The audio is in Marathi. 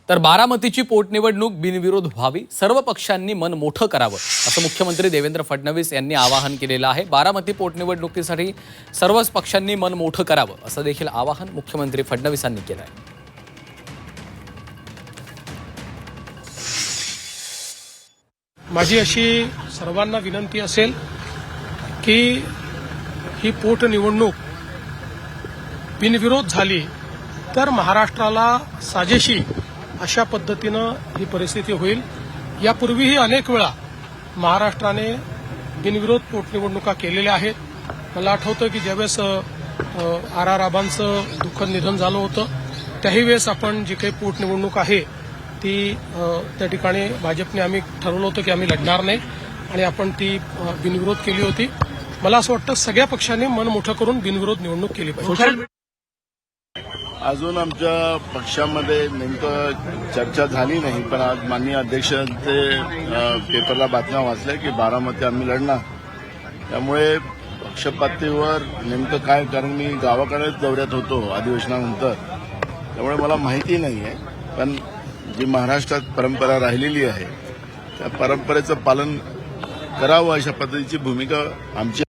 तर बारामतीची पोटनिवडणूक बिनविरोध व्हावी, सर्व पक्षांनी मन मोठं करावं असं मुख्यमंत्री देवेंद्र फडणवीस यांनी आवाहन केलेलं आहे। बारामती पोटनिवडणुकीसाठी सर्वच पक्षांनी मन मोठं करावं असं देखील आवाहन मुख्यमंत्री फडणवीसांनी केलं आहे। माझी अशी सर्वांना विनंती असेल की ही पोटनिवडणूक बिनविरोध झाली तर महाराष्ट्राला साजेशी अशा पद्धतीनं ही परिस्थिती होईल। यापूर्वीही अनेक वेळा महाराष्ट्राने बिनविरोध पोटनिवडणुका केलेल्या आहेत। मला आठवतं की ज्यावेळेस आर आबांचं दुःखद निधन झालं होतं त्याही वेळेस आपण जी काही पोटनिवडणूक आहे ती त्या ठिकाणी भाजपने आम्ही ठरवलं होतं की आम्ही लढणार नाही आणि आपण ती बिनविरोध केली होती। मला असं वाटतं सगळ्या पक्षांनी मन मोठं करून बिनविरोध निवडणूक केली पाहिजे। अजून आमच्या पक्षामध्ये नेमकं चर्चा झाली नाही, पण आज माननीय अध्यक्षांचे पेपरला बातम्या वाचल्या की बारामती आम्ही लढणार। त्यामुळे पक्षपातळीवर नेमकं काय, कारण मी गावाकडेच दौऱ्यात होतो अधिवेशनानंतर, त्यामुळे मला माहिती नाही आहे। पण जी महाराष्ट्रात परंपरा राहिलेली आहे त्या परंपरेचं पालन करावं अशा पद्धतीची भूमिका आमची